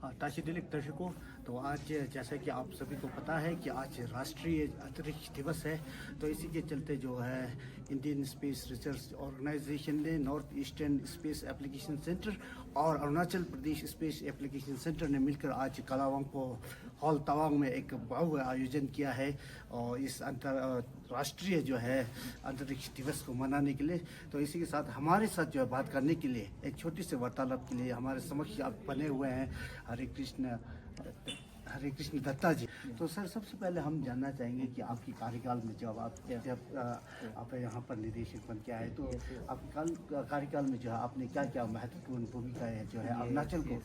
ताशिदिलिक दर्शकों, तो आज जैसा कि आप सभी को पता है कि आज राष्ट्रीय अंतरिक्ष दिवस है। तो इसी के चलते जो है इंडियन स्पेस रिसर्च ऑर्गेनाइजेशन ने north eastern space application centre और Arunachal Pradesh space application centre ने मिलकर आज कलावंको हॉल तवांग में एक भव्य आयोजन किया है और इस राष्ट्रीय जो है अंतरिक्ष दिवस को मनाने के लिए। तो इसी के साथ हमारे साथ जो है बात करने के लिए एक छोटी सी वार्तालाप के लिए हमारे समक्ष आप बने हुए हैं हरे कृष्ण दत्ता जी। तो सर, सबसे पहले हम जानना चाहेंगे कि आपकी कार्यकाल में जब आप यहाँ पर निदेशक बन के आए, तो आपके कार्यकाल में जो है आपने क्या क्या महत्वपूर्ण भूमिकाएं जो है अरुणाचल को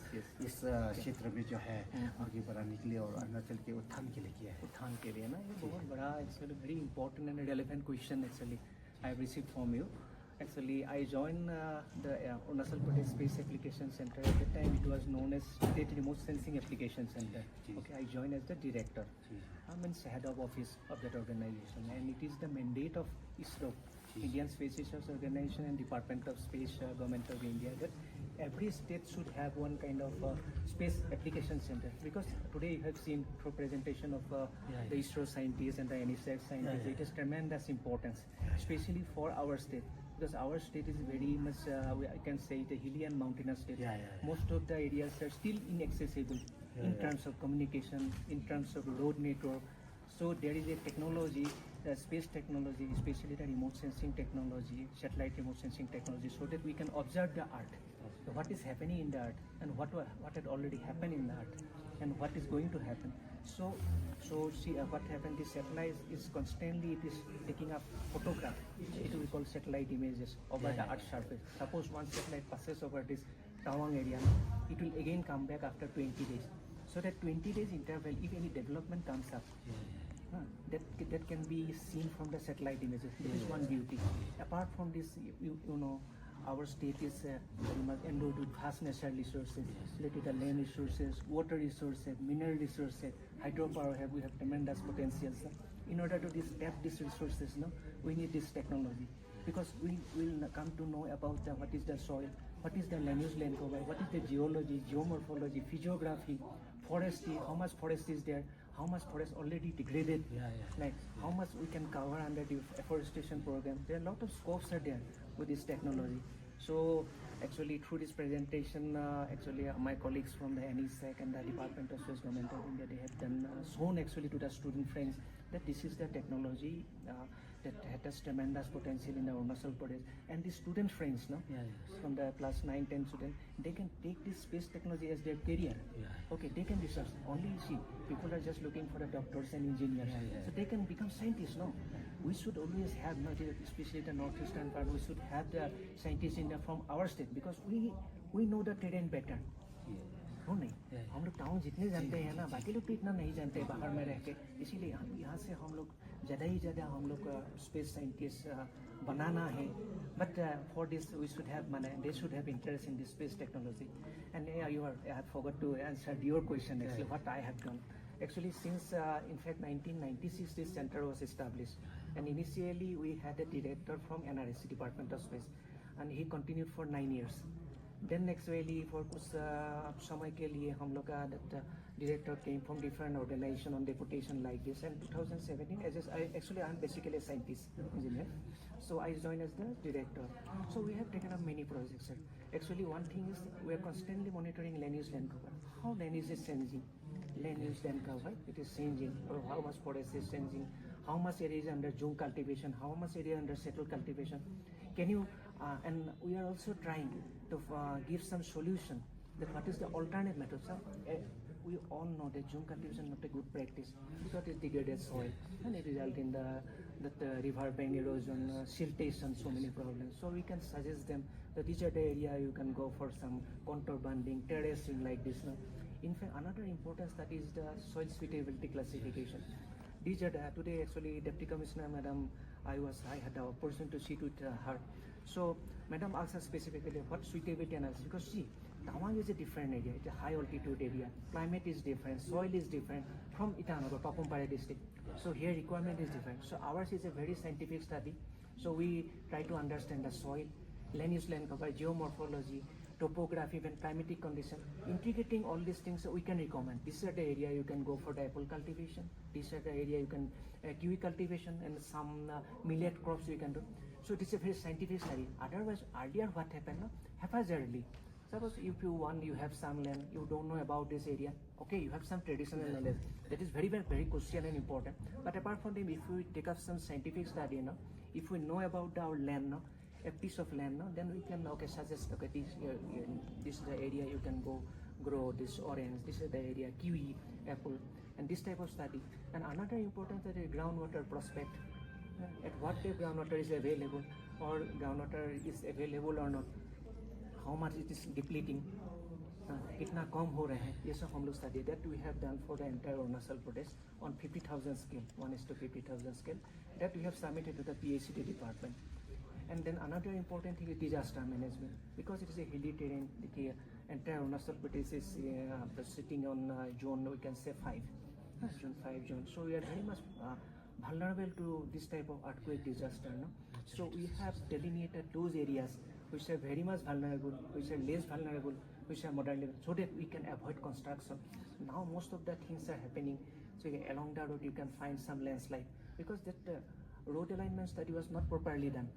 इस क्षेत्र में जो है आगे बढ़ाने के लिए और अरुणाचल के उत्थान के लिए किया है? उत्थान के लिए ना, ये बहुत बड़ा actually very important and relevant question actually I have received from you. Actually, I joined the Arunachal Pradesh Space Application Center. At the time, it was known as State Remote Sensing Application Center. Okay, I joined as the director. I'm in head of office of that organization, and it is the mandate of ISRO, Indian Space Research Organization, and Department of Space, Government of India, that every state should have one kind of space application center. Because today you have seen through presentation of the ISRO scientists and the NSF scientists, it is tremendous importance, especially for our state. Because our state is very much, I can say, the hilly and mountainous state. Most of the areas are still inaccessible in terms of communication, in terms of road network. So there is a technology, the space technology, especially the remote sensing technology, satellite remote sensing technology, so that we can observe the Earth, so what is happening in the Earth, and what had already happened in the Earth, and what is going to happen. So see what happened. This satellite is constantly taking up photograph. It we call satellite images over the Earth's surface. Suppose one satellite passes over this Tawang area, it will again come back after 20 days. So that 20 days interval, if any development comes up, that can be seen from the satellite images. This is one beauty. Apart from this, you know, our state is very much endowed with vast natural resources, related to land resources, water resources, mineral resources, hydropower. We have tremendous potentials. In order to tap these resources, we need this technology, because we will come to know about what is the soil, what is the land use land cover, what is the geology, geomorphology, physiography, forestry, how much forest is there, how much forest already degraded, like how much we can cover under the afforestation program. There are a lot of scopes are there with this technology. So actually through this presentation, my colleagues from the NESEC and the Department of Space Government of India, they have done shown actually to the student friends that this is the technology that has tremendous potential in the Arunachal Pradesh. And the student friends, from the class 9, 10 students, they can take this space technology as their career. Okay, they can research. Only see, people are just looking for the doctors and engineers, so they can become scientists. No, we should always have, especially the northeastern part, we should have the scientists in from our state, because we know the terrain better. नहीं, हम लोग town जितने जानते हैं ना, बाकी लोग तो इतना नहीं जानते बाहर में रह के. इसीलिए यहाँ से हम लोग ज़्यादा ही ज़्यादा हम लोग स्पेस साइंटिस्ट बनाना है. But for this we should have, they should have interest in this space technology. And I have forgot to answer your question actually, what I have done. Actually, since in fact 1996 this center was established, and initially we had a director from NRSC, Department of Space, and he continued for 9 years. Then actually for कुछ समय के लिए हम लोग का that director came from different organization on deputation like this. And 2017, I'm basically a scientist engineer, so I joined as the director. So we have taken up many projects, sir. Actually, one thing is we are constantly monitoring land use land cover. How land use is changing, land use land cover, it is changing, or how much forest is changing, how much area is under zoom cultivation, how much area under settled cultivation. Can you and we are also trying to give some solution that what is the alternate method. So, we all know that zoom cultivation is not a good practice, because it degrades soil and it results in the river bank erosion, siltation, so many problems. So we can suggest them that these are the area you can go for some contour banding, terracing like this. In fact, another importance that is the soil suitability classification. These are today actually Deputy Commissioner Madam, I had the opportunity to sit with her. So Madam asked us specifically what suitability analysis, because see, Tawang is a different area, it's a high altitude area, climate is different, soil is different from Itanagar, Papumpara district. So here requirement is different. So ours is a very scientific study. So we try to understand the soil, land use land cover, geomorphology, topography, even climatic condition. Integrating all these things, we can recommend. This is the area you can go for the apple cultivation. This is the area you can kiwi cultivation and some millet crops you can do. So this is a very scientific study. Otherwise, earlier what happened? No? Haphazardly. Suppose if you have some land, you don't know about this area. Okay, you have some traditional knowledge. That is very crucial and important. But apart from them, if we take up some scientific study, if we know about our land, a piece of land, then we can suggest this is the area you can go grow this orange. This is the area kiwi, apple, and this type of study. And another important is the groundwater prospect. At what day groundwater is available, or groundwater is available or not. How much it is depleting, कितना कम हो रहे हैं, ये सब हम लोग study that we have done for the entire Arunachal Pradesh on 50,000 scale, 1:50,000 scale, that we have submitted to the PhD department. And then another important thing is disaster management, because it is a hilly terrain. The entire Arunachal Pradesh is sitting on zone, we can say 5 zone. So we are very much vulnerable to this type of earthquake disaster. So we have delineated those areas which are very much vulnerable, which are less vulnerable, which are moderately, so that we can avoid construction. Now most of the things are happening. So along the road you can find some landslide, because that road alignment study was not properly done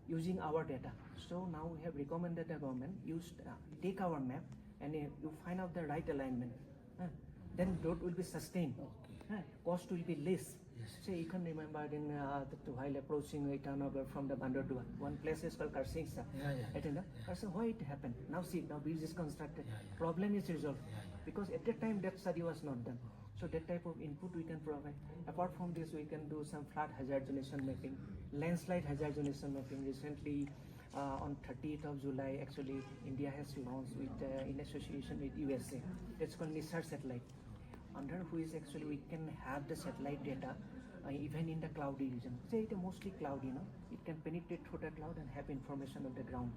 using our data. So now we have recommended the government take our map and you find out the right alignment. Then road will be sustained. Cost will be less. So you can remember in while approaching Itanagar from the Bandardua, one place is called Karsingsa. So why it happened? Now see, now bridge is constructed. Problem is resolved. Because at that time that study was not done. So that type of input we can provide. Apart from this, we can do some flood hazard zonation mapping, landslide hazard zonation mapping. Recently, on 30th of July, actually, India has launched with in association with USA. It's called NISAR satellite, under which actually we can have the satellite data even in the cloudy region. Say it is mostly cloudy, it can penetrate through the cloud and have information on the ground.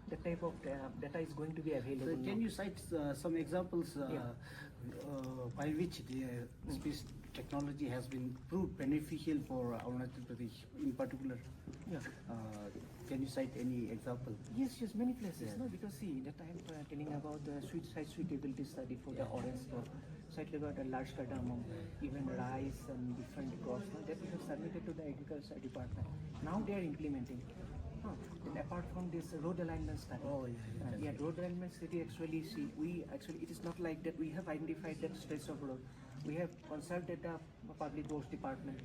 The type of data is going to be available. So can you cite some examples by which the space technology has been proved beneficial for Arunachal Pradesh in particular? Can you cite any example? Yes, many places. Because see, that I am telling about the site suitability study for the orange crop. Slightly about the large cardamom, even rice and different crops that we have submitted to the agriculture department. Now they are implementing. Then apart from this road alignment study, road alignment study actually it is not like that we have identified that stretch of road. We have consulted the public works department.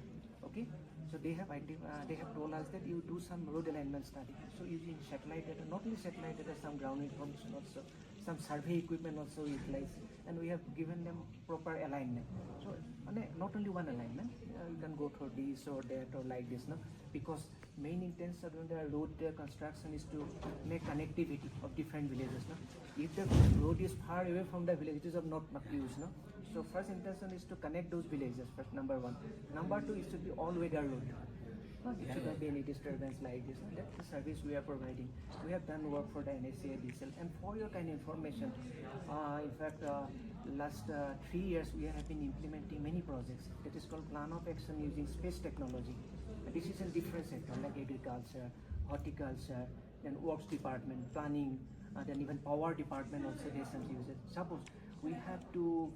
Okay, so they have told us that you do some road alignment study. So using satellite data, not only satellite data, some ground information also, some survey equipment also utilized, and we have given them proper alignment. So not only one alignment, you can go through this or that or like this, because main intention of the road construction is to make connectivity of different villages. If the road is far away from the village, it is of not much use. So first intention is to connect those villages, first, number one. Number two, it should be all-weather road. It should not be any disturbance like this. That's the service we are providing. We have done work for the NSA diesel. And for your kind of information, in fact, last 3 years we have been implementing many projects. That is called Plan of Action using space technology. This is in different sectors like agriculture, horticulture, then works department, planning, then even power department also has some uses. Suppose we have to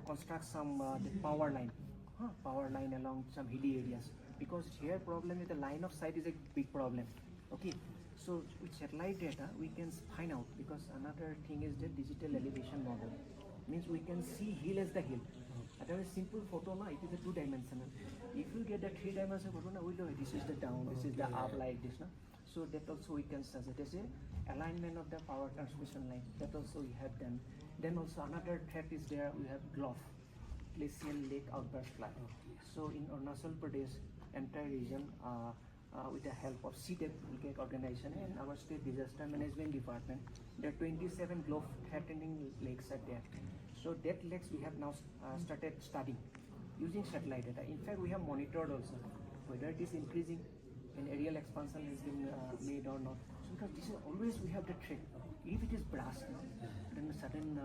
construct some the power line along some hilly areas, because here problem with the line of sight is a big problem. Okay, so with satellite data we can find out, because another thing is the digital elevation model, means we can see hill as the hill. Otherwise simple photo, it is a 2-dimensional. If you get a 3-dimensional photo, we know this is the down, this is the up, like this. So that also we can suggest as a alignment of the power transmission line. That also we have done. Then also another threat is there, we have GLOF, glacial lake outburst flood. So in Arunachal Pradesh, entire region, with the help of CDEP organization and our state disaster management department, there are 27 GLOF threatening lakes are there. So that lakes we have now started studying using satellite data. In fact, we have monitored also whether it is increasing and aerial expansion has been made or not. So because this is always we have the threat. If it is blast, then a sudden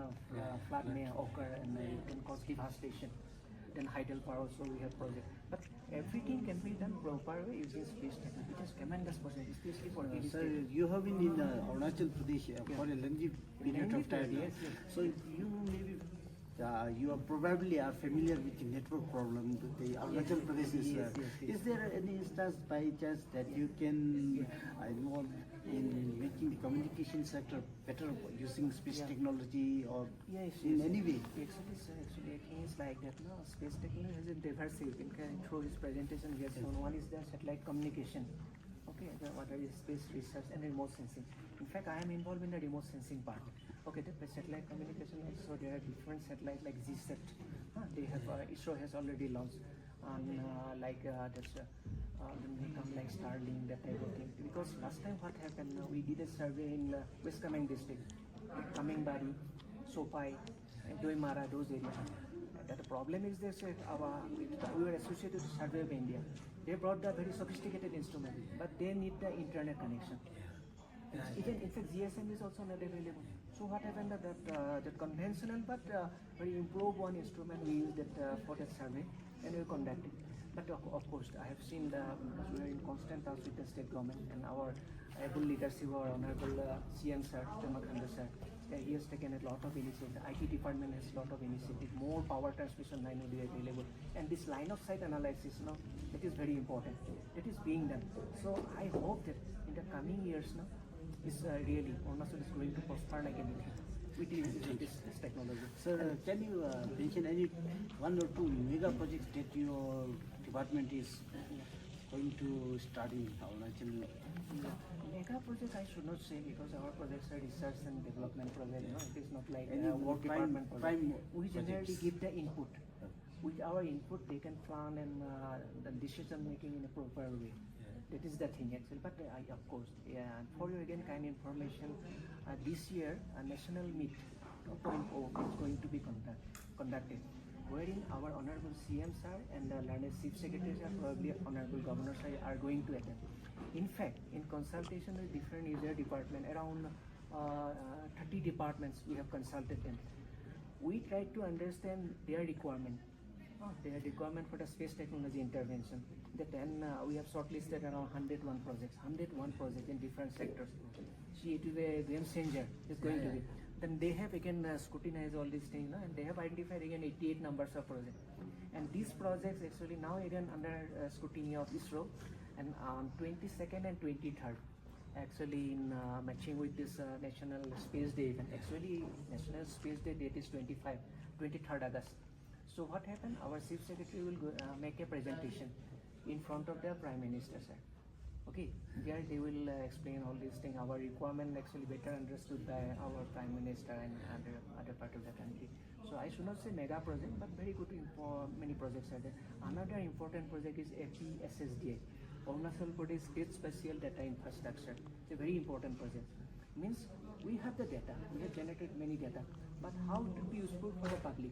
flood may occur and it can cause devastation. Then Heidelberg also we have project. But everything can be done proper way using space technology. It is tremendous project, especially for hilly Sir, state. you have been in Arunachal Pradesh for a lengthy period Lengthy of time. period, yes, yes. So you maybe you are probably are familiar with the network problem with the Arunachal Pradesh. Yes, yes. Is there any instance by chance that you can involve in making the communication sector better using space Yeah. technology or Yes, in yes. any way? Actually, sir, actually, I think it's like that. No, space technology has a diversity. You can through his presentation get shown. One is the satellite communication. Okay, the other is space research and remote sensing. In fact, I am involved in the remote sensing part. Okay, the satellite communication also there are different satellites like GSAT. They have ISRO has already launched, and then they come like Starlink, that type of thing. Because last time what happened, we did a survey in West Kameng district, Kamengbari, Sopai, and Doimara, those areas. That the problem is this, we were associated with Survey of India. They brought the very sophisticated instrument, but they need the internet connection. Even in fact GSM is also not available. So what happened that conventional but very improved one instrument we used for that survey and we conducted. But of course I have seen we are in constant touch with the state government and our able leadership, our honorable CM sir, Chamakhanda sir. He has taken a lot of initiative. The IT department has a lot of initiative. More power transmission line will be available. And this line of sight analysis, that is very important. That is being done. So I hope that in the coming years, is really Arunachal is going to prosper like anything with this technology. Sir, can you mention any one or two mega projects that your department is going to start in Arunachal? Mega project I should not say because our projects are research and development project. It is not like Any work department project. prime We generally projects? give the input. With our input, they can plan and the decision making in a proper way. That is the thing actually. But of course, for your again kind information, this year a national meet 2.0 is going to be conducted, wherein our honorable CM sir and the learned chief secretary sir, probably honorable governor sir are going to attend. In fact, in consultation with different user department, around 30 departments we have consulted them. We try to understand their requirement for the space technology intervention. Then we have shortlisted around 101 projects in different sectors. See, it is a game changer. It's going to be. Then they have again scrutinized all these things, and they have identified again 88 numbers of projects. And these projects actually now again under scrutiny of ISRO, and on 22nd and 23rd, actually in matching with this National Space Day event. Actually, National Space Day date is 23rd August. So what happened? Our Chief Secretary will make a presentation in front of the Prime Minister, sir. Okay, there they will explain all these things. Our requirement actually better understood by our Prime Minister and other part of the country. So I should not say mega project, but very good many projects are there. Another important project is APSSDI, Arunachal Pradesh State Spatial Data Infrastructure. It's a very important project. Means we have the data, we have generated many data, but how to be useful for the public?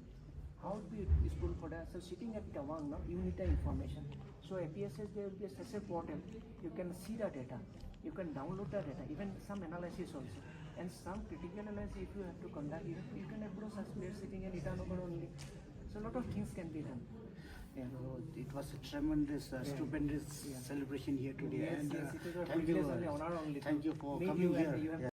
How to be useful for the, so sitting at the one, you need the information. So APSS, there will be such a portal. You can see the data, you can download the data, even some analysis also. And some critical analysis if you have to conduct, you can approach us, we are sitting in Itanagar only. So a lot of things can be done. Yeah. So it was a tremendous, stupendous celebration here today. Yes, And yes, it is a thank you, privilege and honor only. thank you for Meet coming you and here. you have